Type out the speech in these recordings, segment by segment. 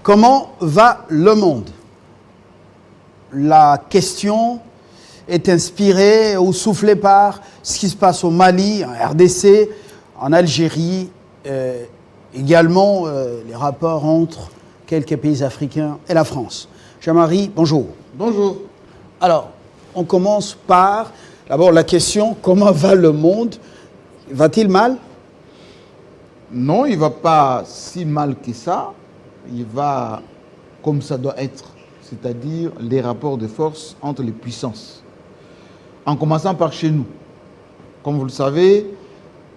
Comment va le monde? La question est inspirée ou soufflée par ce qui se passe au Mali, en RDC, en Algérie, également les rapports entre quelques pays africains et la France. Jean-Marie, bonjour. Bonjour. Alors, on commence par, d'abord la question, comment va le monde? Va-t-il mal? Non, il ne va pas si mal que ça. Il va comme ça doit être, c'est-à-dire les rapports de force entre les puissances. En commençant par chez nous. Comme vous le savez,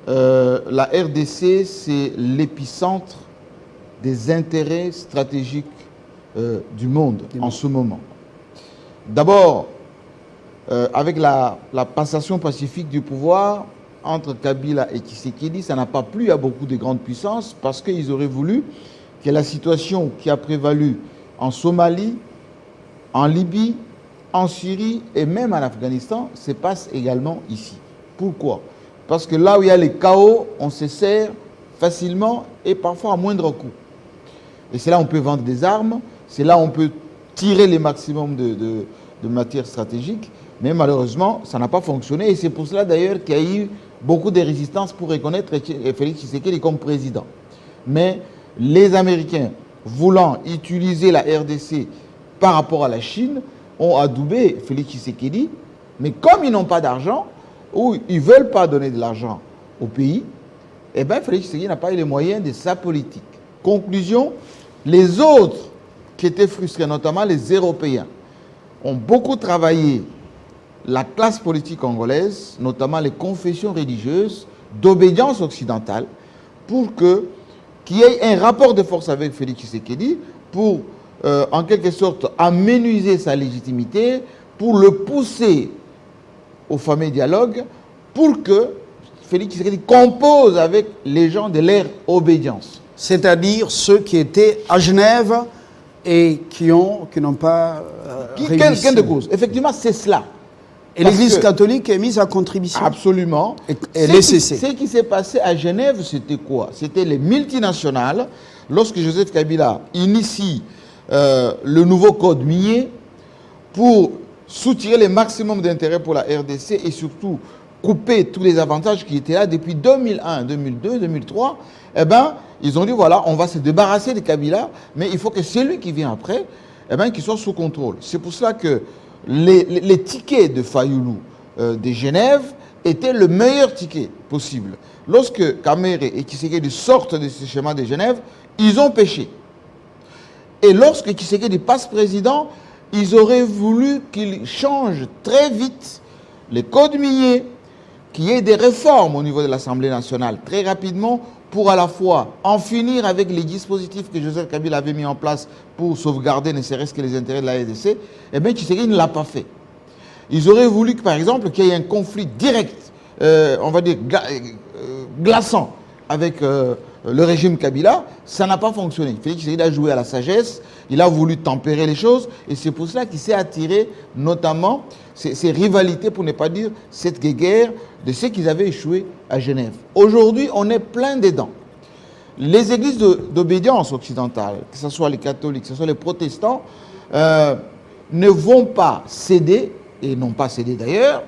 la RDC, c'est l'épicentre des intérêts stratégiques du monde en ce moment. D'abord, avec la passation pacifique du pouvoir entre Kabila et Tshisekedi, ça n'a pas plu à beaucoup de grandes puissances parce qu'ils auraient voulu que la situation qui a prévalu en Somalie, en Libye, en Syrie et même en Afghanistan se passe également ici. Pourquoi? Parce que là où il y a les chaos, on se sert facilement et parfois à moindre coût. Et c'est là où on peut vendre des armes, c'est là où on peut tirer les maximums de matières stratégiques, mais malheureusement, ça n'a pas fonctionné. Et c'est pour cela d'ailleurs qu'il y a eu beaucoup de résistance pour reconnaître Félix Tshisekedi comme président. Mais les Américains, voulant utiliser la RDC par rapport à la Chine, ont adoubé Félix Tshisekedi. Mais comme ils n'ont pas d'argent, ou ils ne veulent pas donner de l'argent au pays, eh bien Félix Tshisekedi n'a pas eu les moyens de sa politique. Conclusion, les autres qui étaient frustrés, notamment les Européens, ont beaucoup travaillé la classe politique congolaise, notamment les confessions religieuses d'obédience occidentale, pour qu'il y ait un rapport de force avec Félix Tshisekedi pour, en quelque sorte, amenuiser sa légitimité, pour le pousser au fameux dialogue, pour que Félix Tshisekedi compose avec les gens de leur obédience. C'est-à-dire ceux qui étaient à Genève et qui n'ont pas réussi. Gain de cause. Effectivement, c'est cela. Et l'Église catholique est mise à contribution. Absolument. Et laissez-c'est. Ce qui s'est passé à Genève, c'était quoi? C'était les multinationales. Lorsque Joseph Kabila initie le nouveau code minier pour soutirer le maximum d'intérêt pour la RDC et surtout couper tous les avantages qui étaient là depuis 2001, 2002, 2003, eh bien, ils ont dit, voilà, on va se débarrasser de Kabila, mais il faut que celui qui vient après, eh bien, qu'il soit sous contrôle. C'est pour cela que les tickets de Fayoulou de Genève étaient le meilleur ticket possible. Lorsque Kamere et Tshisekedi sortent de ce schéma de Genève, ils ont péché. Et lorsque Tshisekedi passe président, ils auraient voulu qu'il change très vite les codes miniers, qu'il y ait des réformes au niveau de l'Assemblée nationale très rapidement pour à la fois en finir avec les dispositifs que Joseph Kabila avait mis en place pour sauvegarder ne serait-ce que les intérêts de la RDC, eh bien Tshisekedi ne l'a pas fait. Ils auraient voulu que, par exemple, qu'il y ait un conflit direct, on va dire glaçant avec le régime Kabila. Ça n'a pas fonctionné. Félix Tshisekedi a joué à la sagesse, il a voulu tempérer les choses et c'est pour cela qu'il s'est attiré notamment ces rivalités, pour ne pas dire cette guerre de ceux qui avaient échoué à Genève. Aujourd'hui, on est plein dedans. Les églises d'obédience occidentale, que ce soit les catholiques, que ce soit les protestants, ne vont pas céder, et n'ont pas cédé d'ailleurs,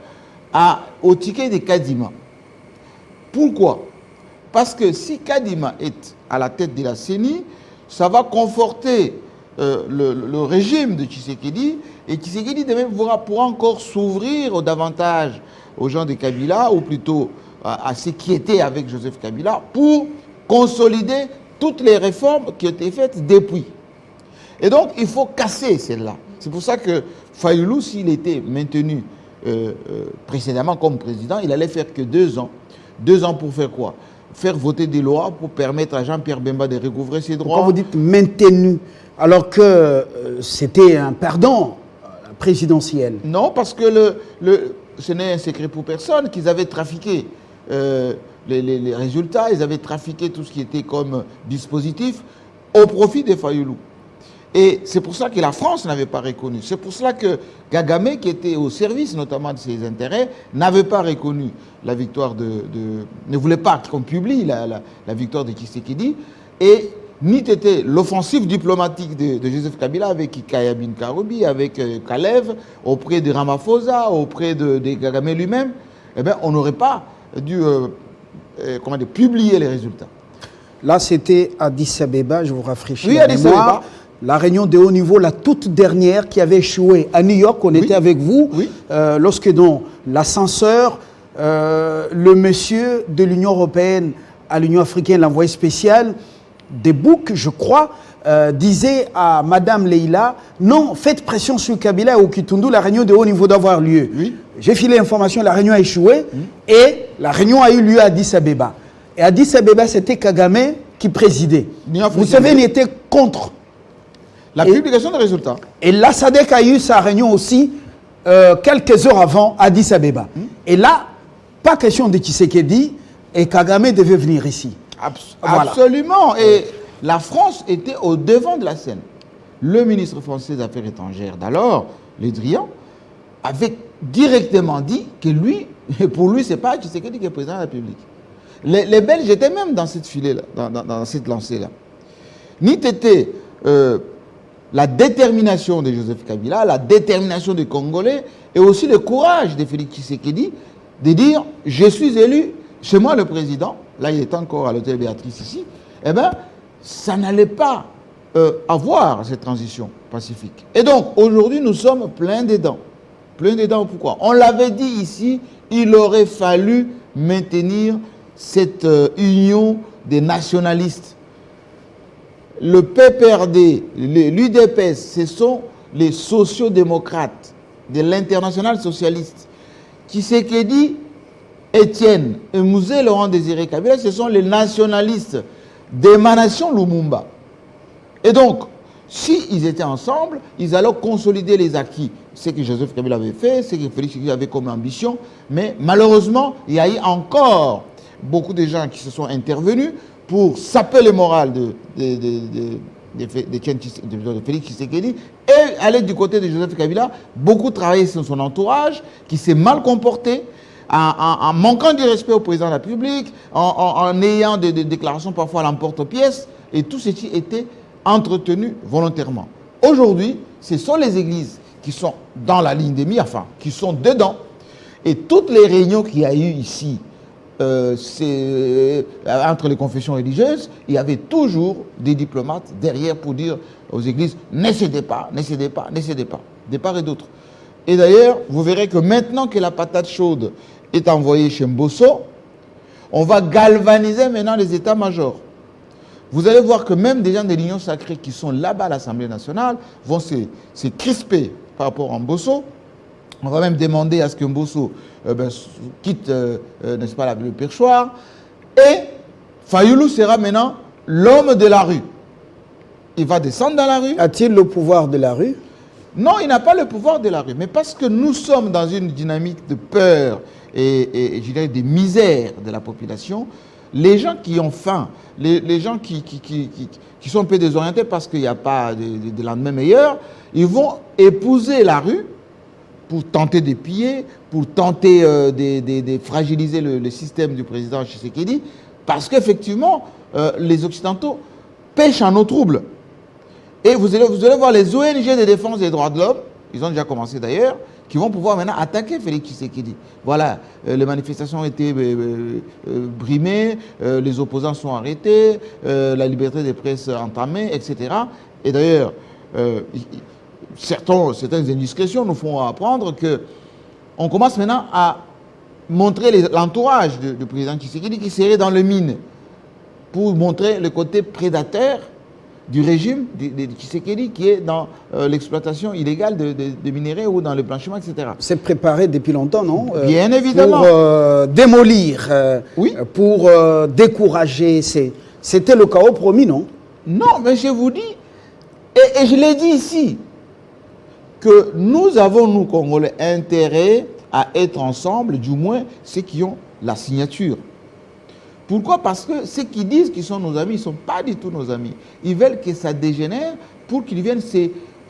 au ticket de Kadima. Pourquoi? Parce que si Kadima est à la tête de la CENI, ça va conforter le régime de Tshisekedi, et Tshisekedi pourra encore s'ouvrir davantage aux gens de Kabila, ou plutôt à ceux qui étaient avec Joseph Kabila, pour consolider toutes les réformes qui ont été faites depuis. Et donc, il faut casser celle-là. C'est pour ça que Fayoulou, s'il était maintenu précédemment comme président, il allait faire que 2 ans. 2 ans pour faire quoi? Faire voter des lois pour permettre à Jean-Pierre Bemba de recouvrer ses droits. Quand vous dites maintenu, alors que c'était un perdant présidentiel. Non, parce que ce n'est un secret pour personne qu'ils avaient trafiqué les résultats, ils avaient trafiqué tout ce qui était comme dispositif au profit des Fayoulou. Et c'est pour ça que la France n'avait pas reconnu. C'est pour cela que Kagame, qui était au service notamment de ses intérêts, n'avait pas reconnu la victoire ne voulait pas qu'on publie la victoire de Tshisekedi et ni été l'offensive diplomatique de Joseph Kabila avec Ikaya Bin Karoubi, avec Kalev, auprès de Ramaphosa, auprès de Kagame lui-même, eh bien, on n'aurait pas dû publier les résultats. Là, c'était à Addis Abeba, je vous rafraîchis oui, la Addis mémoire. Abeba. La réunion de haut niveau, la toute dernière qui avait échoué à New York, on était avec vous, lorsque dans l'ascenseur, le monsieur de l'Union européenne à l'Union africaine, l'envoyé spécial, des boucs, je crois, disait à Madame Leila, non, faites pression sur Kabila et au Kitundu, la réunion de haut niveau doit avoir lieu. Oui. J'ai filé l'information, la réunion a échoué et la réunion a eu lieu à Addis Abeba. Et à Addis Abeba, c'était Kagame qui présidait. Vous savez, il était contre la publication des résultats. Et la SADC a eu sa réunion aussi quelques heures avant à Addis Abeba. Et là, pas question de Tshisekedi et Kagame devait venir ici. Absolument. Et la France était au devant de la scène. Le ministre français des Affaires étrangères d'alors, Le Drian, avait directement dit que lui, pour lui, ce n'est pas Tshisekedi qui est président de la République. Les Belges étaient même dans cette filée-là, dans cette lancée-là. Ni était la détermination de Joseph Kabila, la détermination des Congolais et aussi le courage de Félix Tshisekedi de dire « je suis élu, chez moi le président », là il est encore à l'hôtel Béatrice ici, eh bien ça n'allait pas avoir cette transition pacifique. Et donc aujourd'hui nous sommes pleins des dents. Pleins des dents pourquoi? On l'avait dit ici, il aurait fallu maintenir cette union des nationalistes. Le PPRD, l'UDPS, ce sont les sociodémocrates de l'international socialiste. Tshisekedi, Étienne et Mouzé Laurent Désiré Kabila, ce sont les nationalistes d'émanation Lumumba. Et donc, s'ils étaient ensemble, ils allaient consolider les acquis. Ce que Joseph Kabila avait fait, ce que Félix Tshisekedi avait comme ambition, mais malheureusement, il y a eu encore beaucoup de gens qui se sont intervenus pour saper le moral de Félix Tshisekedi et aller du côté de Joseph Kabila, beaucoup travailler sur son entourage, qui s'est mal comporté, en manquant du respect au président de la République, en ayant des déclarations parfois à l'emporte-pièce, et tout ceci était entretenu volontairement. Aujourd'hui, ce sont les églises qui sont dans la ligne des mire, enfin, qui sont dedans, et toutes les réunions qu'il y a eu ici, entre les confessions religieuses, il y avait toujours des diplomates derrière pour dire aux églises ne cédez pas, ne cédez pas, ne cédez pas, de part et d'autre. Et d'ailleurs, vous verrez que maintenant que la patate chaude est envoyée chez Mbosso, on va galvaniser maintenant les états-majors. Vous allez voir que même des gens de l'Union sacrée qui sont là-bas à l'Assemblée nationale vont se crisper par rapport à Mbosso. On va même demander à ce que Mbosso quitte, n'est-ce pas, le perchoir. Et Fayoulou sera maintenant l'homme de la rue. Il va descendre dans la rue. A-t-il le pouvoir de la rue? Non, il n'a pas le pouvoir de la rue. Mais parce que nous sommes dans une dynamique de peur et je dirais de misère de la population, les gens qui ont faim, les gens qui sont un peu désorientés parce qu'il n'y a pas de lendemain meilleur, ils vont épouser la rue pour tenter de piller, pour tenter de fragiliser le système du président Tshisekedi, parce qu'effectivement, les Occidentaux pêchent en eau trouble. Et vous allez voir les ONG de défense des droits de l'homme, ils ont déjà commencé d'ailleurs, qui vont pouvoir maintenant attaquer Félix Tshisekedi. Voilà, les manifestations ont été brimées, les opposants sont arrêtés, la liberté de presse entamée, etc. Et d'ailleurs, certaines indiscrétions nous font apprendre qu'on commence maintenant à montrer l'entourage du président Tshisekedi qui serait dans le mine pour montrer le côté prédateur du régime de Tshisekedi qui est dans l'exploitation illégale de minerais ou dans le blanchiment, etc. C'est préparé depuis longtemps, non? Bien évidemment. Pour démolir, oui. Pour décourager. C'était le chaos promis, non? Non, mais je vous dis, et je l'ai dit ici, que nous avons, nous Congolais, intérêt à être ensemble, du moins ceux qui ont la signature. Pourquoi? Parce que ceux qui disent qu'ils sont nos amis, ils ne sont pas du tout nos amis. Ils veulent que ça dégénère pour qu'ils viennent se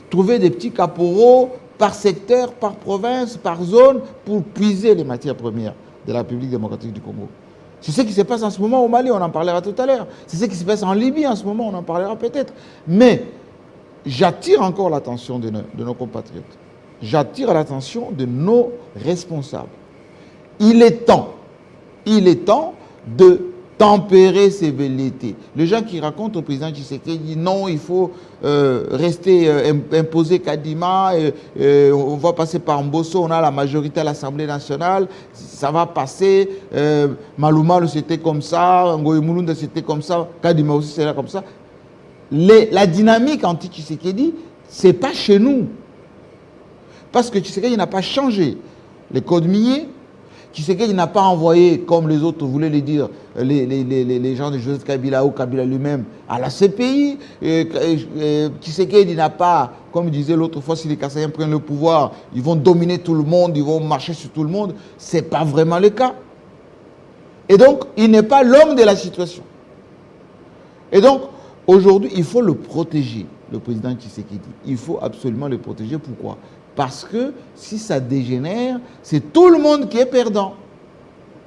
trouver des petits caporaux par secteur, par province, par zone, pour puiser les matières premières de la République démocratique du Congo. C'est ce qui se passe en ce moment au Mali, on en parlera tout à l'heure. C'est ce qui se passe en Libye en ce moment, on en parlera peut-être. Mais j'attire encore l'attention de nos compatriotes. J'attire l'attention de nos responsables. Il est temps de tempérer ces velléités. Les gens qui racontent au président Tshisekedi, non, il faut rester imposer Kadima, on va passer par Mbosso, on a la majorité à l'Assemblée nationale, ça va passer, Malouma c'était comme ça, Ngoï Moulounda c'était comme ça, Kadima aussi c'est là comme ça. La dynamique anti-Tshisekedi, ce n'est pas chez nous. Parce que Tshisekedi n'a pas changé les codes miniers. Tshisekedi n'a pas envoyé, comme les autres voulaient le dire, les gens de Joseph Kabila ou Kabila lui-même à la CPI. Tshisekedi n'a pas, comme disait l'autre fois, si les Kassaïens prennent le pouvoir, ils vont dominer tout le monde, ils vont marcher sur tout le monde. Ce n'est pas vraiment le cas. Et donc, il n'est pas l'homme de la situation. Et donc, aujourd'hui, il faut le protéger, le président Tshisekedi. Il faut absolument le protéger. Pourquoi ? Parce que si ça dégénère, c'est tout le monde qui est perdant.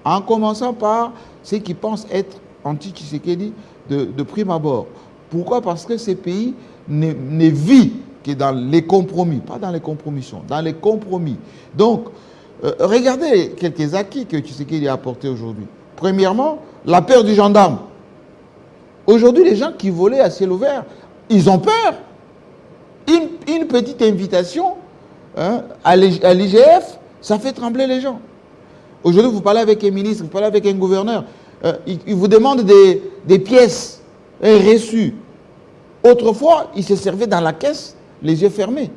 En commençant par ceux qui pensent être anti-Tshisekedi de prime abord. Pourquoi ? Parce que ces pays ne vivent que dans les compromis, pas dans les compromissions, dans les compromis. Donc, regardez quelques acquis que Tshisekedi a apportés aujourd'hui. Premièrement, la peur du gendarme. Aujourd'hui, les gens qui volaient à ciel ouvert, ils ont peur. Une petite invitation à l'IGF, ça fait trembler les gens. Aujourd'hui, vous parlez avec un ministre, vous parlez avec un gouverneur, il vous demande des pièces, un reçu. Autrefois, il se servait dans la caisse, les yeux fermés.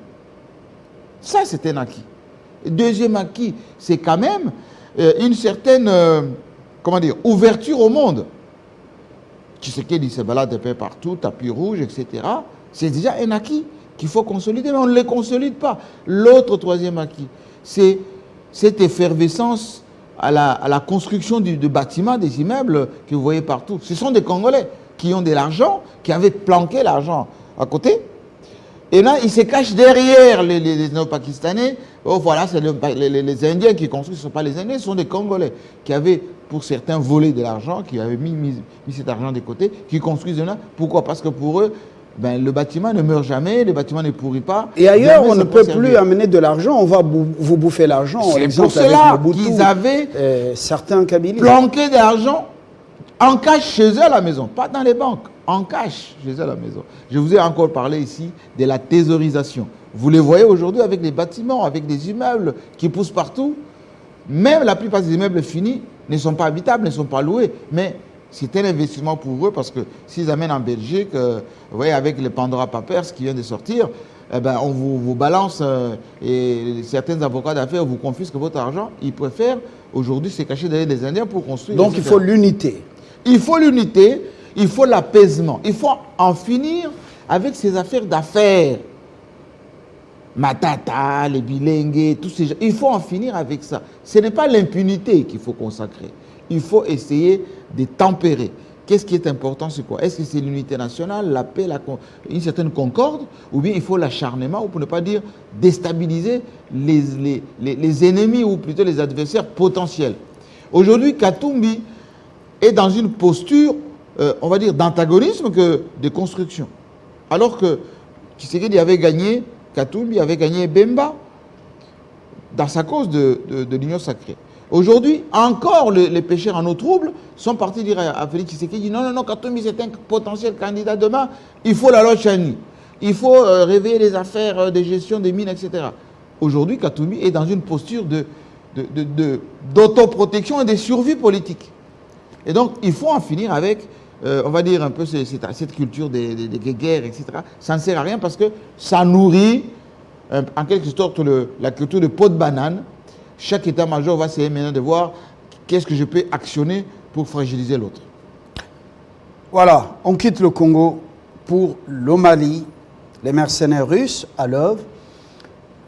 Ça, c'est un acquis. Deuxième acquis, c'est quand même une certaine ouverture au monde. Tshisekedi se balade un peu partout, tapis rouge, etc. C'est déjà un acquis qu'il faut consolider, mais on ne le consolide pas. L'autre troisième acquis, c'est cette effervescence à la construction de bâtiments, des immeubles que vous voyez partout. Ce sont des Congolais qui ont de l'argent, qui avaient planqué l'argent à côté. Et là, ils se cachent derrière les Néo-Pakistanais. Oh, voilà, c'est les Indiens qui construisent. Ce ne sont pas les Indiens, ce sont des Congolais qui avaient, pour certains, volé de l'argent, qui avaient mis cet argent de côté, qui construisent là. Pourquoi ? Parce que pour eux, le bâtiment ne meurt jamais, le bâtiment ne pourrit pas. Et ailleurs, on ne peut plus amener de l'argent, on va vous bouffer l'argent. C'est pour cela qu'ils avaient certains Kabylies planqué de l'argent en cash chez eux à la maison, pas dans les banques, en cash chez eux à la maison. Je vous ai encore parlé ici de la thésaurisation. Vous les voyez aujourd'hui avec des bâtiments, avec des immeubles qui poussent partout. Même la plupart des immeubles finis ne sont pas habitables, ne sont pas loués. Mais c'est un investissement pour eux parce que s'ils amènent en Belgique, vous voyez, avec le Pandora Papers qui vient de sortir, on vous balance et certains avocats d'affaires vous confisquent votre argent. Ils préfèrent aujourd'hui se cacher derrière les Indiens pour construire. Donc il faut l'unité. Il faut l'unité, il faut l'apaisement. Il faut en finir avec ces affaires d'affaires. Matata, les bilingues, tous ces gens. Il faut en finir avec ça. Ce n'est pas l'impunité qu'il faut consacrer. Il faut essayer de tempérer. Qu'est-ce qui est important, c'est quoi? Est-ce que c'est l'unité nationale, la paix, une certaine concorde, ou bien il faut l'acharnement, ou pour ne pas dire déstabiliser les ennemis, ou plutôt les adversaires potentiels. Aujourd'hui, Katumbi est dans une posture, on va dire, d'antagonisme que de construction. Alors que Tshisekedi avait gagné, Katumbi avait gagné Bemba dans sa cause de l'union sacrée. Aujourd'hui, encore les pêcheurs en eau trouble sont partis dire à Félix Tshisekedi, non, Katumbi c'est un potentiel candidat demain, il faut la loi Chani, il faut réveiller les affaires de gestion des mines, etc. Aujourd'hui, Katumbi est dans une posture d'autoprotection et de survie politique. Et donc, il faut en finir avec, on va dire un peu cette culture des guerres, etc. Ça ne sert à rien parce que ça nourrit, en quelque sorte, la culture de pot de banane. Chaque état-major va essayer maintenant de voir qu'est-ce que je peux actionner pour fragiliser l'autre. Voilà, on quitte le Congo pour le Mali, les mercenaires russes à l'œuvre.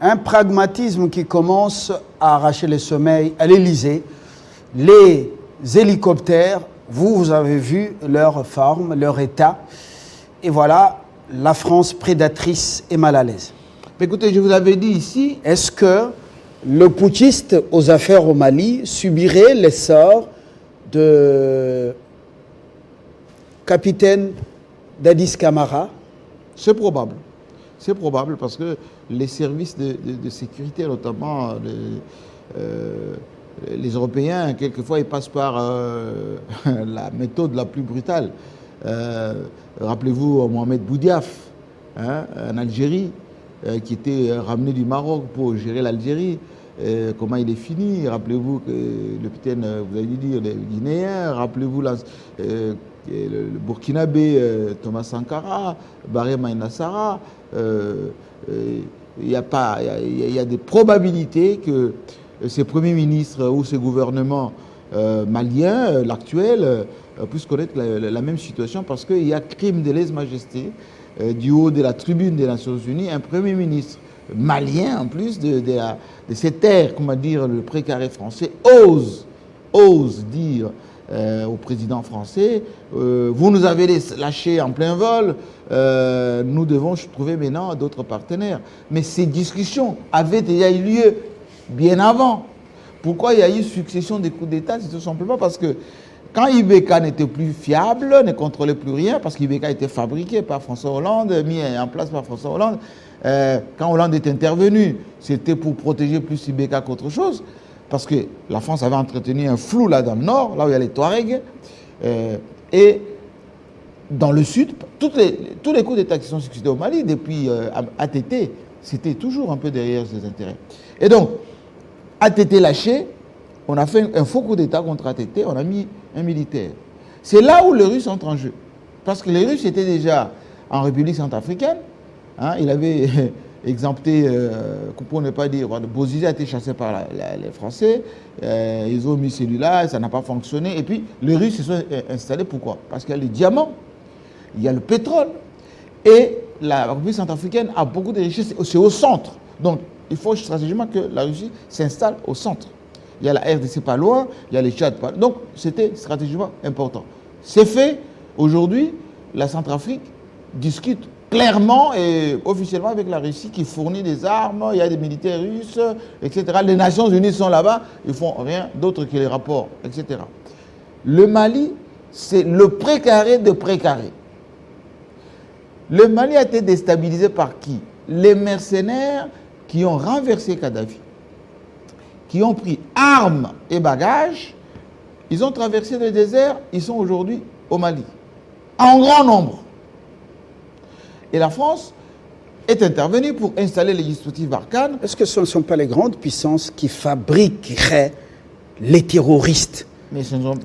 Un pragmatisme qui commence à arracher le sommeil à l'Élysée. Les hélicoptères, vous avez vu leur forme, leur état. Et voilà, la France prédatrice et mal à l'aise. Écoutez, je vous avais dit ici... Est-ce que le putschiste aux affaires au Mali subirait l'essor de capitaine Dadis Camara? C'est probable. C'est probable parce que les services de sécurité, notamment les Européens, quelquefois, ils passent par la méthode la plus brutale. Rappelez-vous Mohamed Boudiaf, hein, en Algérie, qui était ramené du Maroc pour gérer l'Algérie. Comment il est fini? Rappelez-vous que le capitaine, vous avez dit, les Guinéens, rappelez-vous le Burkinabé Thomas Sankara, Baré Maïna Sara. Il y a des probabilités que ces premiers ministres ou ces gouvernements maliens, l'actuel, puissent connaître la même situation parce qu'il y a crime de lèse-majesté du haut de la tribune des Nations Unies, un premier ministre malien en plus de ces terres, comment dire, le précaré français ose dire au président français, vous nous avez lâchés en plein vol, nous devons trouver maintenant d'autres partenaires. Mais ces discussions avaient déjà eu lieu bien avant. Pourquoi il y a eu succession des coups d'État? C'est tout simplement parce que quand Ibeka n'était plus fiable, ne contrôlait plus rien, parce qu'Ibeka était fabriqué par François Hollande, mis en place par François Hollande, quand Hollande est intervenu, c'était pour protéger plus Ibeka qu'autre chose, parce que la France avait entretenu un flou là dans le nord, là où il y a les Touaregs, et dans le sud, tous les coups d'État qui sont succédés au Mali, depuis ATT, c'était toujours un peu derrière ses intérêts. Et donc, ATT lâché, on a fait un faux coup d'État contre ATT, on a mis un militaire. C'est là où les Russes entrent en jeu. Parce que les Russes étaient déjà en République centrafricaine. Hein, il avait exempté, pour ne pas dire, Bozizé a été chassé par les Français. Ils ont mis celui-là, ça n'a pas fonctionné. Et puis, les Russes se sont installés. Pourquoi? Parce qu'il y a les diamants, il y a le pétrole. Et la République centrafricaine a beaucoup de richesses. C'est au centre. Donc, il faut stratégiquement que la Russie s'installe au centre. Il y a la RDC pas loin, il y a les Tchad pas loin. Donc, c'était stratégiquement important. C'est fait. Aujourd'hui, la Centrafrique discute clairement et officiellement avec la Russie qui fournit des armes, il y a des militaires russes, etc. Les Nations Unies sont là-bas, ils ne font rien d'autre que les rapports, etc. Le Mali, c'est le précaré de précaré. Le Mali a été déstabilisé par qui? Les mercenaires qui ont renversé Kadhafi, qui ont pris armes et bagages, ils ont traversé le désert, ils sont aujourd'hui au Mali, en grand nombre. Et la France est intervenue pour installer les dispositifs Barkhane. Est-ce que ce ne sont pas les grandes puissances qui fabriqueraient les terroristes,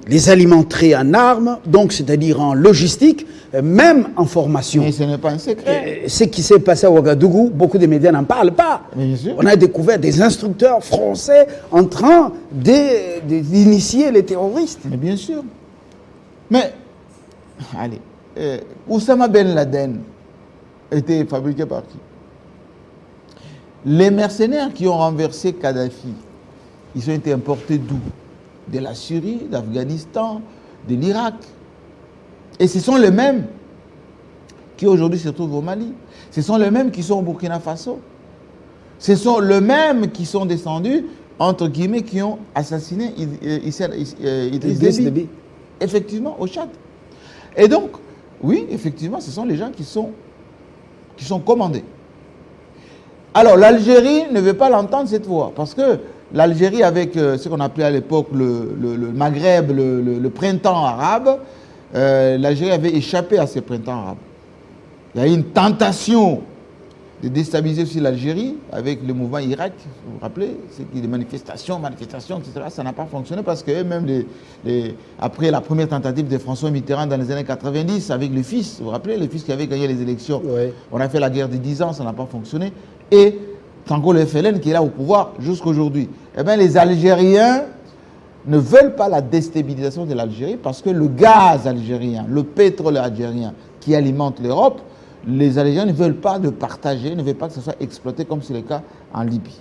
les alimenteraient en armes, donc c'est-à-dire en logistique, même en formation? Mais ce n'est pas un secret. Ce qui s'est passé à Ouagadougou, beaucoup de médias n'en parlent pas. Bien sûr. On a découvert des instructeurs français en train d'initier les terroristes. Mais bien sûr. Mais, allez, Oussama Ben Laden était fabriqué par qui? Les mercenaires qui ont renversé Kadhafi, ils ont été importés d'où? De la Syrie, d'Afghanistan, de l'Irak. Et ce sont les mêmes qui aujourd'hui se trouvent au Mali. Ce sont les mêmes qui sont au Burkina Faso. Ce sont les mêmes qui sont descendus, entre guillemets, qui ont assassiné Idriss Déby. Effectivement, au Tchad. Et donc, oui, effectivement, ce sont les gens qui sont commandés. Alors, l'Algérie ne veut pas l'entendre cette fois, parce que l'Algérie, avec ce qu'on appelait à l'époque le Maghreb, le printemps arabe, l'Algérie avait échappé à ce printemps arabe. Il y a eu une tentation de déstabiliser aussi l'Algérie avec le mouvement Irak, vous vous rappelez, c'est des manifestations, etc. Ça n'a pas fonctionné parce que même après la première tentative de François Mitterrand dans les années 90 avec le fils, vous vous rappelez, le fils qui avait gagné les élections, ouais. On a fait la guerre de 10 ans, ça n'a pas fonctionné. Et c'est encore le FLN qui est là au pouvoir jusqu'à aujourd'hui. Eh bien, les Algériens ne veulent pas la déstabilisation de l'Algérie parce que le gaz algérien, le pétrole algérien qui alimente l'Europe, les Algériens ne veulent pas le partager, ne veulent pas que ce soit exploité comme c'est le cas en Libye.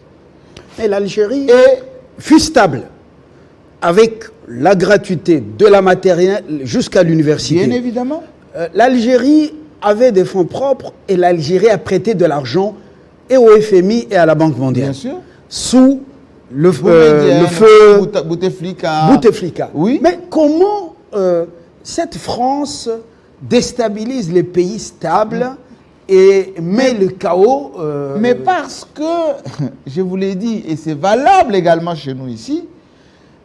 Et l'Algérie fut stable avec la gratuité de la maternelle jusqu'à l'université. Bien évidemment. L'Algérie avait des fonds propres et l'Algérie a prêté de l'argent et au FMI et à la Banque mondiale. Bien sûr. Sous le feu Bouteflika. Bouteflika. Oui. Mais comment cette France déstabilise les pays stables et met le chaos Mais parce que, je vous l'ai dit, et c'est valable également chez nous ici,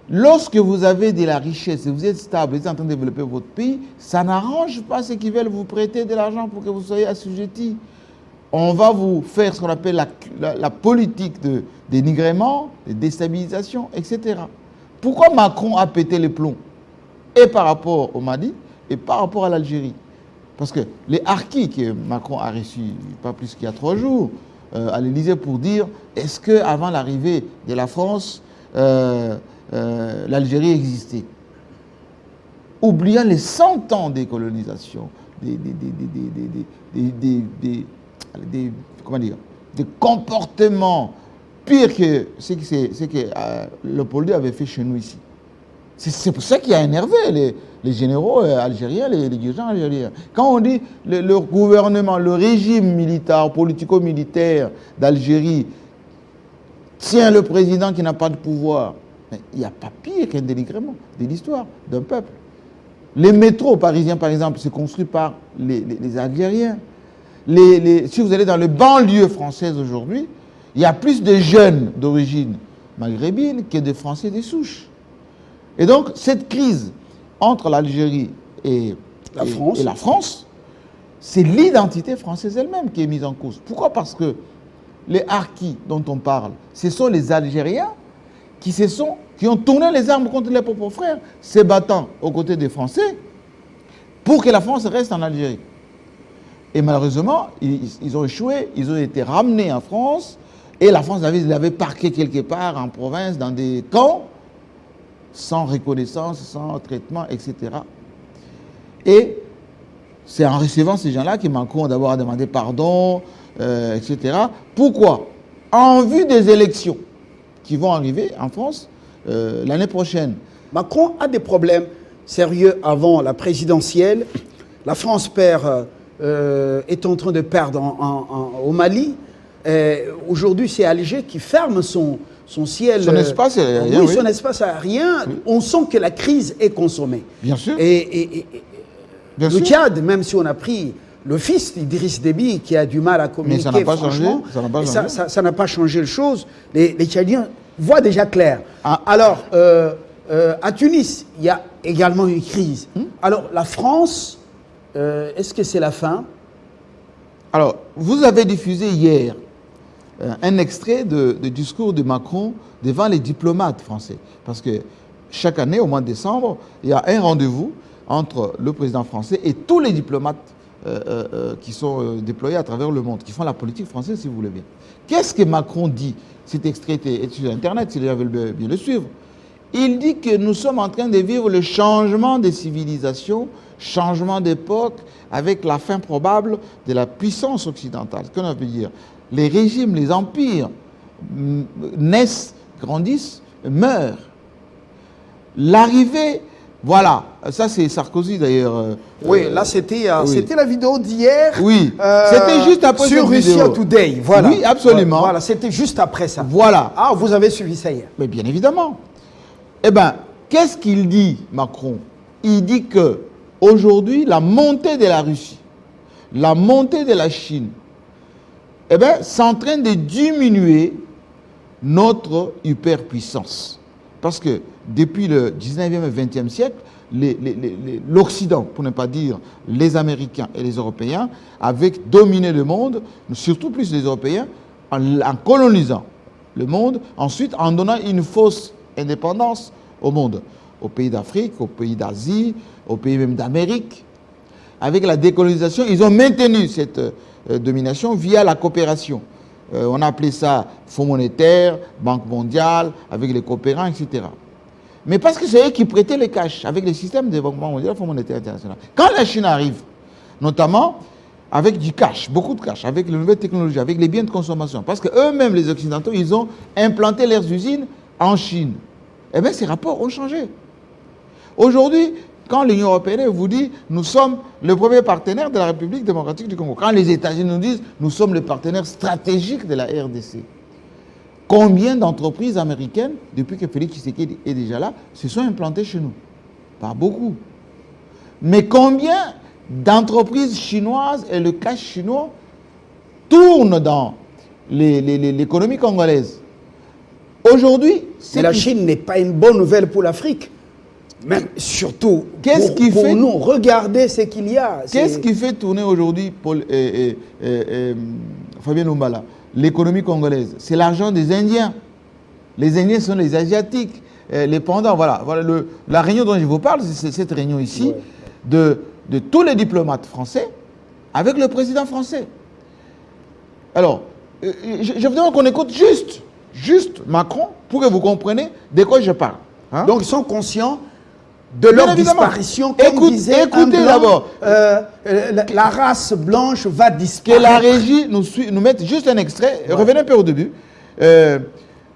lorsque vous avez de la richesse et vous êtes stable, vous êtes en train de développer votre pays, ça n'arrange pas ceux qui veulent vous prêter de l'argent pour que vous soyez assujettis. On va vous faire ce qu'on appelle la politique de dénigrement, de déstabilisation, etc. Pourquoi Macron a pété les plombs? Et par rapport au Mali, et par rapport à l'Algérie. Parce que les harkis que Macron a reçus, pas plus qu'il y a 3 jours, à l'Élysée pour dire, est-ce qu'avant l'arrivée de la France, l'Algérie existait? Oubliant les 100 ans de colonisation, comment dire, des comportements pires que ce que Léopold avait fait chez nous ici. C'est pour ça qu'il a énervé les généraux algériens, les dirigeants algériens. Quand on dit le gouvernement, le régime militaire, politico-militaire d'Algérie tient le président qui n'a pas de pouvoir, il n'y a pas pire qu'un dénigrement de l'histoire d'un peuple. Les métros parisiens, par exemple, c'est construit par les Algériens. Si vous allez dans les banlieues françaises aujourd'hui, il y a plus de jeunes d'origine maghrébine que de Français des souches. Et donc, cette crise entre l'Algérie et la France, c'est l'identité française elle-même qui est mise en cause. Pourquoi? Parce que les harkis dont on parle, ce sont les Algériens qui ont tourné les armes contre leurs propres frères, se battant aux côtés des Français pour que la France reste en Algérie. Et malheureusement, ils ont échoué, ils ont été ramenés en France, et la France les avait parqués quelque part en province, dans des camps, sans reconnaissance, sans traitement, etc. Et c'est en recevant ces gens-là que Macron d'abord a demandé pardon, etc. Pourquoi? En vue des élections qui vont arriver en France l'année prochaine. Macron a des problèmes sérieux avant la présidentielle. La France est en train de perdre au Mali. Aujourd'hui, c'est Alger qui ferme son ciel. Son espace aérien. Oui, son espace aérien. Oui. On sent que la crise est consommée. Bien sûr. Et le Tchad, même si on a pris le fils d'Idriss Déby qui a du mal à communiquer, mais ça n'a pas changé. Ça n'a pas changé les choses. Les Tchadiens voient déjà clair. Alors, à Tunis, il y a également une crise. Alors, la France, est-ce que c'est la fin? Alors, vous avez diffusé hier un extrait du discours de Macron devant les diplomates français. Parce que chaque année, au mois de décembre, il y a un rendez-vous entre le président français et tous les diplomates qui sont déployés à travers le monde, qui font la politique française, si vous voulez bien. Qu'est-ce que Macron dit? Cet extrait est sur Internet, si les gens veulent bien le suivre. Il dit que nous sommes en train de vivre le changement des civilisations, changement d'époque, avec la fin probable de la puissance occidentale. Ce qu'on veut dire, les régimes, les empires naissent, grandissent, meurent. L'arrivée, voilà, ça c'est Sarkozy d'ailleurs. Oui, là c'était la vidéo d'hier. Oui, c'était juste après sur Russia Today. Voilà. Oui, absolument. Voilà, c'était juste après ça. Voilà. Ah, vous avez suivi ça hier. Mais bien évidemment. Eh bien, qu'est-ce qu'il dit, Macron? Il dit que aujourd'hui, la montée de la Russie, la montée de la Chine, eh bien, c'est en train de diminuer notre hyperpuissance. Parce que depuis le 19e et 20e siècle, l'Occident, pour ne pas dire les Américains et les Européens, avaient dominé le monde, surtout plus les Européens, en colonisant le monde, ensuite en donnant une fausse indépendance au monde, aux pays d'Afrique, aux pays d'Asie, aux pays même d'Amérique. Avec la décolonisation, ils ont maintenu cette domination via la coopération. On a appelé ça Fonds monétaire, Banque mondiale, avec les coopérants, etc. Mais parce que c'est eux qui prêtaient les cash avec les systèmes de Banque mondiale, Fonds monétaire international. Quand la Chine arrive, notamment avec du cash, beaucoup de cash, avec les nouvelles technologies, avec les biens de consommation, parce qu'eux-mêmes, les Occidentaux, ils ont implanté leurs usines en Chine. Eh bien, ces rapports ont changé. Aujourd'hui, quand l'Union européenne vous dit nous sommes le premier partenaire de la République démocratique du Congo, quand les États-Unis nous disent nous sommes le partenaire stratégique de la RDC, combien d'entreprises américaines, depuis que Félix Tshisekedi est déjà là, se sont implantées chez nous? Pas beaucoup. Mais combien d'entreprises chinoises et le cash chinois tournent dans l'économie congolaise? Aujourd'hui, mais la Chine n'est pas une bonne nouvelle pour l'Afrique. Même surtout pour nous, regardez ce qu'il y a. Qu'est-ce qui fait tourner aujourd'hui Fabien Lumbala, l'économie congolaise? C'est l'argent des Indiens. Les Indiens sont les Asiatiques, les pendants. Voilà, la réunion dont je vous parle, c'est cette réunion ici de tous les diplomates français avec le président français. Alors, je vous demande qu'on écoute juste Macron pour que vous compreniez de quoi je parle. Hein? Donc ils sont conscients de leur disparition, comme disait écoutez d'abord. La race blanche va disparaître. Que la régie nous mette juste un extrait. Ouais. Revenez un peu au début.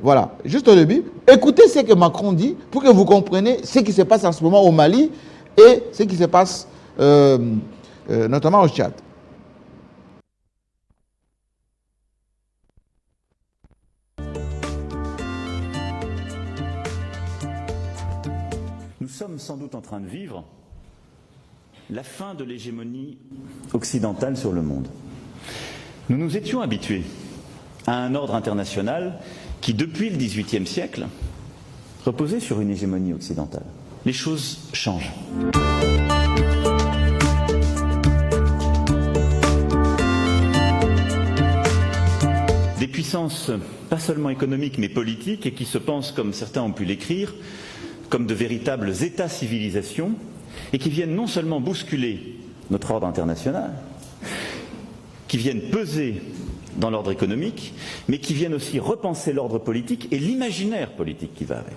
Voilà, juste au début. Écoutez ce que Macron dit pour que vous compreniez ce qui se passe en ce moment au Mali et ce qui se passe notamment au Tchad. Nous sommes sans doute en train de vivre la fin de l'hégémonie occidentale sur le monde. Nous nous étions habitués à un ordre international qui, depuis le XVIIIe siècle, reposait sur une hégémonie occidentale. Les choses changent. Des puissances, pas seulement économiques, mais politiques, et qui se pensent, comme certains ont pu l'écrire, comme de véritables États-civilisations, et qui viennent non seulement bousculer notre ordre international, qui viennent peser dans l'ordre économique, mais qui viennent aussi repenser l'ordre politique et l'imaginaire politique qui va avec.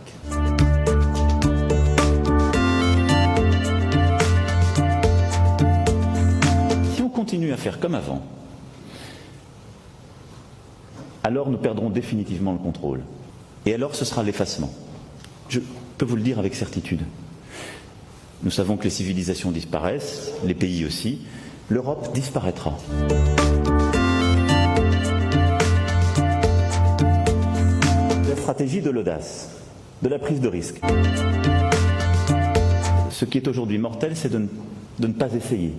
Si on continue à faire comme avant, alors nous perdrons définitivement le contrôle. Et alors ce sera l'effacement. Je peux vous le dire avec certitude. Nous savons que les civilisations disparaissent, les pays aussi. L'Europe disparaîtra. La stratégie de l'audace, de la prise de risque. Ce qui est aujourd'hui mortel, c'est de ne pas essayer.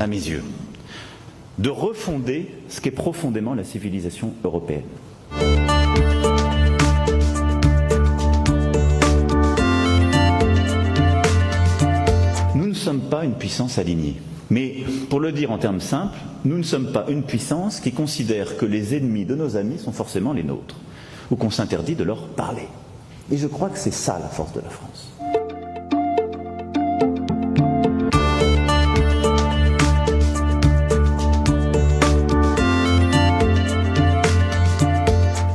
À mes yeux. De refonder ce qu'est profondément la civilisation européenne. Nous ne sommes pas une puissance alignée. Mais, pour le dire en termes simples, nous ne sommes pas une puissance qui considère que les ennemis de nos amis sont forcément les nôtres, ou qu'on s'interdit de leur parler. Et je crois que c'est ça la force de la France.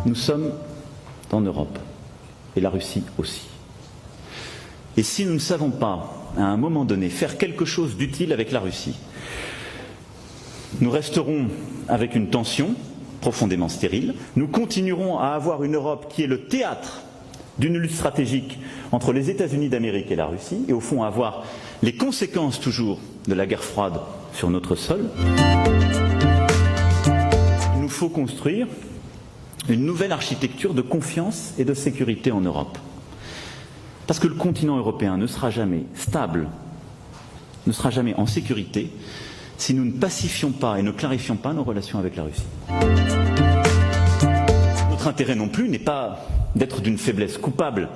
Nous sommes en Europe, et la Russie aussi. Et si nous ne savons pas, à un moment donné, faire quelque chose d'utile avec la Russie, nous resterons avec une tension profondément stérile, nous continuerons à avoir une Europe qui est le théâtre d'une lutte stratégique entre les États-Unis d'Amérique et la Russie, et au fond à avoir les conséquences toujours de la guerre froide sur notre sol. Il nous faut construire une nouvelle architecture de confiance et de sécurité en Europe. Parce que le continent européen ne sera jamais stable, ne sera jamais en sécurité, si nous ne pacifions pas et ne clarifions pas nos relations avec la Russie. Notre intérêt non plus n'est pas d'être d'une faiblesse coupable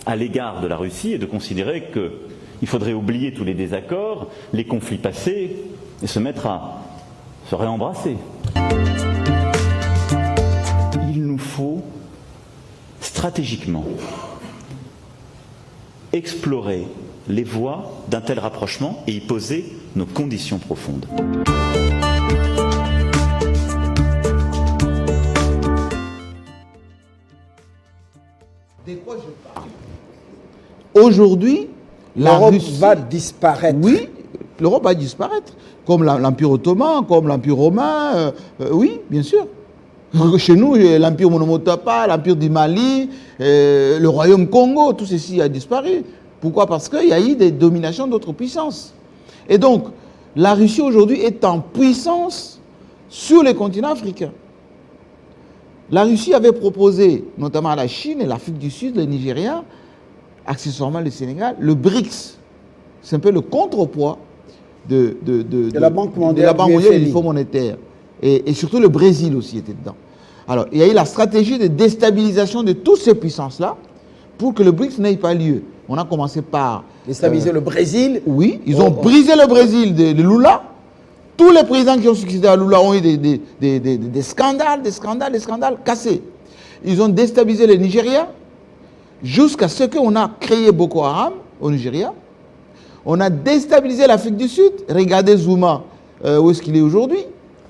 à l'égard de la Russie et de considérer qu'il faudrait oublier tous les désaccords, les conflits passés et se mettre à se réembrasser. Il nous faut stratégiquement explorer les voies d'un tel rapprochement et y poser nos conditions profondes. De quoi je parle? Aujourd'hui, l'Europe va disparaître. Oui, l'Europe va disparaître. Comme l'Empire ottoman, comme l'Empire romain. Oui, bien sûr. Chez nous, l'Empire monomotapa, l'Empire du Mali, le Royaume Congo, tout ceci a disparu. Pourquoi? Parce qu'il y a eu des dominations d'autres puissances. Et donc, la Russie aujourd'hui est en puissance sur les continents africains. La Russie avait proposé, notamment à la Chine et l'Afrique du Sud, le Nigeria, accessoirement le Sénégal, le BRICS. C'est un peu le contrepoids de la Banque mondiale, de la Banque mondiale et du Fonds monétaire. Et surtout le Brésil aussi était dedans. Alors, il y a eu la stratégie de déstabilisation de toutes ces puissances-là pour que le BRICS n'ait pas lieu. On a commencé par... Déstabiliser le Brésil. Oui, ils ont brisé le Brésil de Lula. Tous les présidents qui ont succédé à Lula ont eu des scandales cassés. Ils ont déstabilisé le Nigeria jusqu'à ce qu'on a créé Boko Haram au Nigeria. On a déstabilisé l'Afrique du Sud. Regardez Zuma, où est-ce qu'il est aujourd'hui.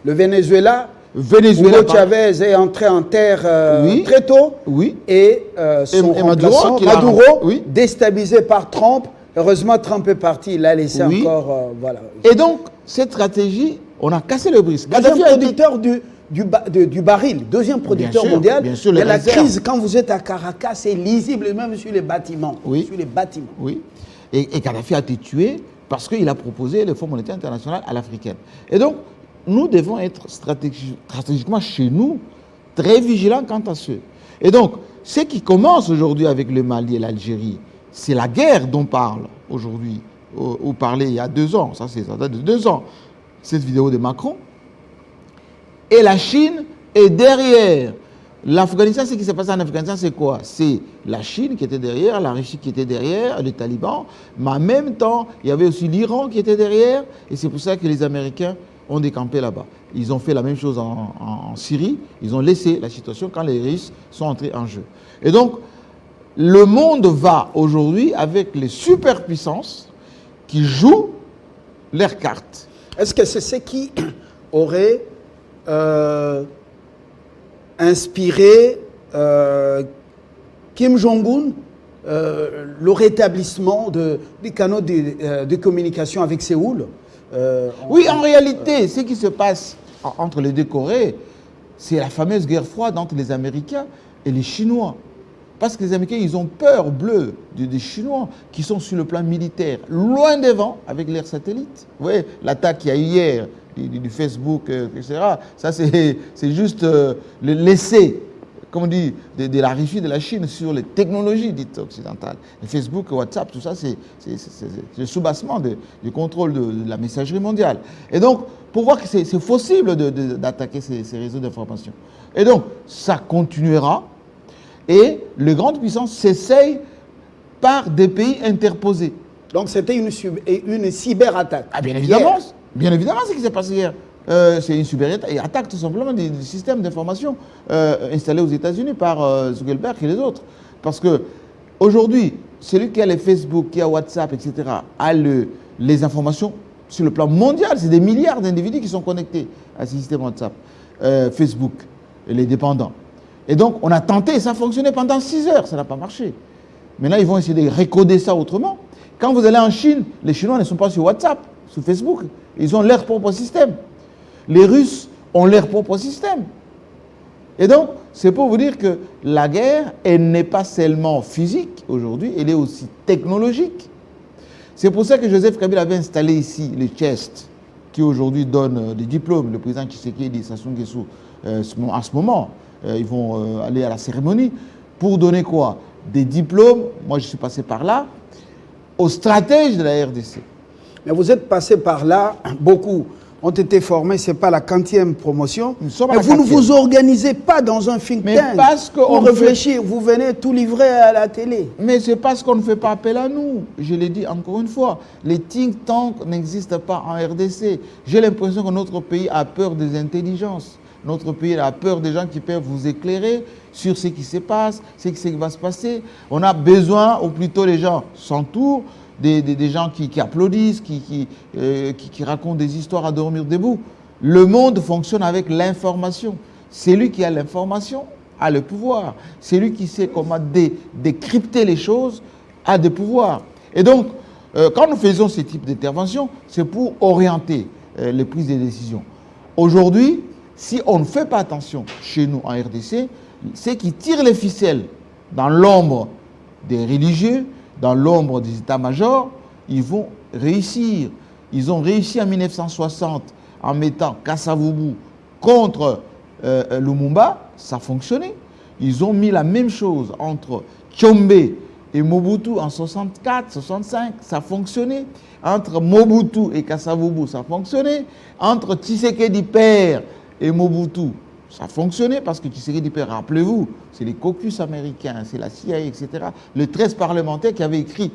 Le Venezuela. Hugo Chavez est entré en terre oui, très tôt. Oui. Et son remplaçant, Maduro, oui, déstabilisé par Trump. Heureusement, Trump est parti. Il a laissé encore... voilà. Et donc, cette stratégie, on a cassé le BRICS. Deuxième producteur du baril, deuxième producteur mondial. Bien sûr, la crise, quand vous êtes à Caracas, c'est lisible même sur les bâtiments. Oui. Sur les bâtiments. Oui. Et Kadhafi a été tué parce qu'il a proposé le Fonds monétaire international à l'africaine. Et donc, nous devons être stratégiquement chez nous très vigilants quant à ce. Et donc, ce qui commence aujourd'hui avec le Mali et l'Algérie, c'est la guerre dont parle aujourd'hui, ou parlait il y a 2 ans, ça date de 2 ans, cette vidéo de Macron. Et la Chine est derrière. L'Afghanistan, ce qui s'est passé en Afghanistan, c'est quoi? C'est la Chine qui était derrière, la Russie qui était derrière, les talibans, mais en même temps, il y avait aussi l'Iran qui était derrière, et c'est pour ça que les Américains ont décampé là-bas. Ils ont fait la même chose en Syrie, ils ont laissé la situation quand les Russes sont entrés en jeu. Et donc, le monde va aujourd'hui avec les superpuissances qui jouent leurs cartes. Est-ce que c'est ce qui aurait inspiré Kim Jong-un le rétablissement des canaux de communication avec Séoul? Oui, en réalité, ce qui se passe entre les deux Corées, c'est la fameuse guerre froide entre les Américains et les Chinois. Parce que les Américains, ils ont peur bleue des Chinois qui sont sur le plan militaire, loin devant avec leurs satellites. Vous voyez, l'attaque qu'il y a eu hier du Facebook, etc., ça c'est juste l'essai, comme on dit, de la Russie, de la Chine sur les technologies dites occidentales. Le Facebook, WhatsApp, tout ça, c'est le soubassement du contrôle de la messagerie mondiale. Et donc, pour voir que c'est possible d'attaquer ces réseaux d'information. Et donc, ça continuera. Et les grandes puissances s'essayent par des pays interposés. Donc c'était une cyberattaque. Ah, bien évidemment. Bien évidemment, ce qui s'est passé hier. C'est une cyberattaque tout simplement des systèmes d'information installés aux États-Unis par Zuckerberg et les autres. Parce que aujourd'hui, celui qui a les Facebook, qui a WhatsApp, etc., a les informations sur le plan mondial. C'est des milliards d'individus qui sont connectés à ce système WhatsApp, Facebook, et les dépendants. Et donc, on a tenté, et ça a fonctionné pendant 6 heures, ça n'a pas marché. Maintenant, ils vont essayer de recoder ça autrement. Quand vous allez en Chine, les Chinois ne sont pas sur WhatsApp, sur Facebook. Ils ont leur propre système. Les Russes ont leur propre système. Et donc, c'est pour vous dire que la guerre, elle n'est pas seulement physique aujourd'hui, elle est aussi technologique. C'est pour ça que Joseph Kabila avait installé ici le CHEST, qui aujourd'hui donne des diplômes. Le président Tshisekedi et Sassou Nguesso, en ce moment, ils vont aller à la cérémonie pour donner quoi? Des diplômes, moi je suis passé par là, aux stratèges de la RDC. Mais vous êtes passé par là, beaucoup ont été formés, ce n'est pas la 40e promotion. Mais vous ne vous organisez pas dans un think tank pour réfléchir, vous venez tout livrer à la télé. Mais c'est parce qu'on ne fait pas appel à nous. Je l'ai dit encore une fois, les think tanks n'existent pas en RDC. J'ai l'impression que notre pays a peur des intelligences. Notre pays a peur des gens qui peuvent vous éclairer sur ce qui se passe, ce qui va se passer. On a besoin, ou plutôt les gens s'entourent, des gens qui applaudissent, qui racontent des histoires à dormir debout. Le monde fonctionne avec l'information. C'est lui qui a l'information, a le pouvoir. C'est lui qui sait comment décrypter les choses, a des pouvoirs. Et donc, quand nous faisons ce type d'intervention, c'est pour orienter les prises de décision. Aujourd'hui, si on ne fait pas attention chez nous en RDC, c'est qu'ils tirent les ficelles dans l'ombre des religieux, dans l'ombre des états-majors, ils vont réussir. Ils ont réussi en 1960 en mettant Kasavubu contre Lumumba, ça fonctionnait. Ils ont mis la même chose entre Tshombe et Mobutu en 64, 65, ça fonctionnait. Entre Mobutu et Kasavubu, ça fonctionnait. Entre Tshisekedi père et Mobutu, ça fonctionnait parce que Tshisekedi père, rappelez-vous, c'est les caucus américains, c'est la CIA, etc. Les 13 parlementaires qui avaient écrit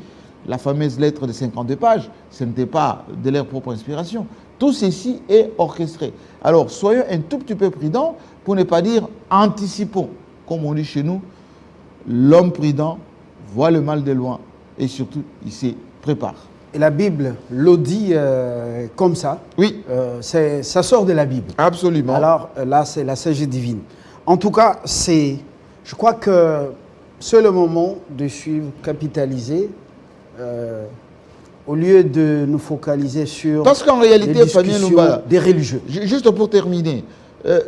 la fameuse lettre de 52 pages, ce n'était pas de leur propre inspiration. Tout ceci est orchestré. Alors, soyons un tout petit peu prudents pour ne pas dire anticipons. Comme on dit chez nous, l'homme prudent voit le mal de loin et surtout, il se prépare. Et la Bible le dit comme ça. Oui. Ça sort de la Bible. Absolument. Alors là, c'est la sagesse divine. En tout cas, je crois que c'est le moment de suivre, capitaliser, au lieu de nous focaliser sur parce qu'en réalité, les discussions des religieux. Juste pour terminer,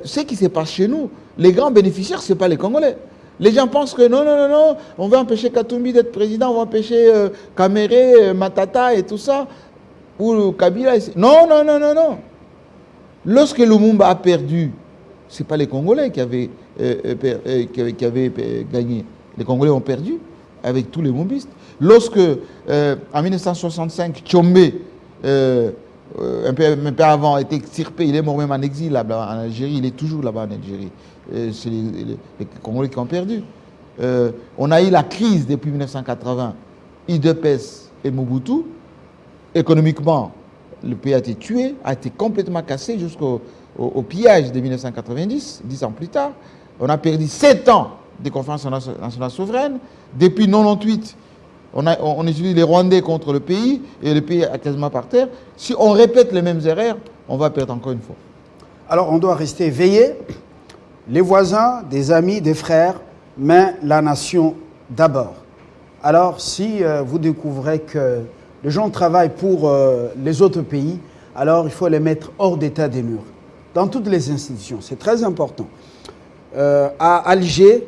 ce qui se passe chez nous, les grands bénéficiaires, ce n'est pas les Congolais. Les gens pensent que non, on va empêcher Katumbi d'être président, on va empêcher Kamere, Matata et tout ça, ou Kabila. Non. Lorsque Lumumba a perdu, ce n'est pas les Congolais qui avaient gagné. Les Congolais ont perdu avec tous les mombistes. Lorsque, en 1965, Tshombe, un peu avant, a été extirpé, il est mort même en exil là-bas en Algérie, il est toujours là-bas en Algérie. C'est les Congolais qui ont perdu. On a eu la crise depuis 1980, UDPS et Mobutu. Économiquement, le pays a été tué, a été complètement cassé jusqu'au pillage de 1990, 10 ans plus tard. On a perdu 7 ans de conférence nationale souveraine. Depuis 1998, on utilise les Rwandais contre le pays et le pays est quasiment par terre. Si on répète les mêmes erreurs, on va perdre encore une fois. Alors on doit rester éveillé. Les voisins, des amis, des frères, mais la nation d'abord. Alors, si vous découvrez que les gens travaillent pour les autres pays, alors il faut les mettre hors d'état des murs. Dans toutes les institutions, c'est très important. À Alger,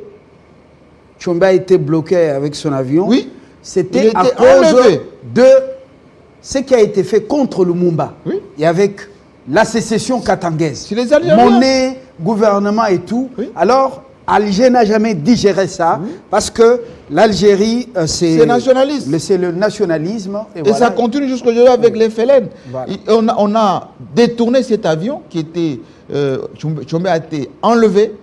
Tshombe a été bloqué avec son avion. Oui, c'était à cause de ce qui a été fait contre Lumumba. Oui. Et avec la sécession katangaise. C'est les Algériens. Monnaie, gouvernement et tout. Oui. Alors, Alger n'a jamais digéré ça parce que l'Algérie, c'est nationaliste. C'est le nationalisme. Et voilà. ça continue jusqu'aujourd'hui avec les FLN. Voilà. On a détourné cet avion qui était... Tshombe a été enlevé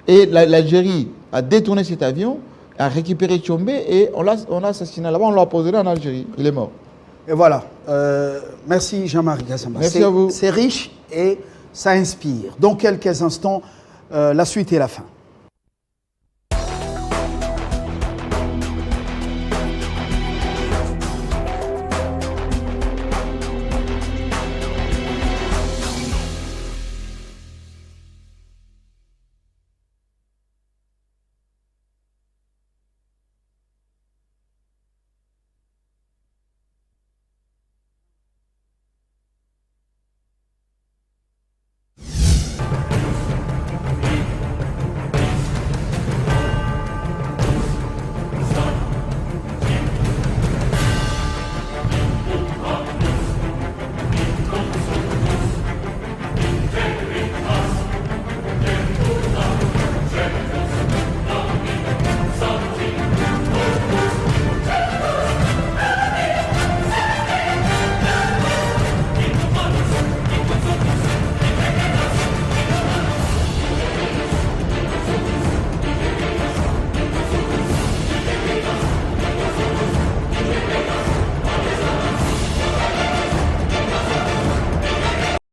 et l'Algérie a détourné cet avion, a récupéré Tshombe et on l'a assassiné là-bas, on l'a posé en Algérie. Il est mort. Et voilà. Merci Jean-Marie Gassamba. Merci à vous. C'est riche et ça inspire. Dans quelques instants, la suite et la fin.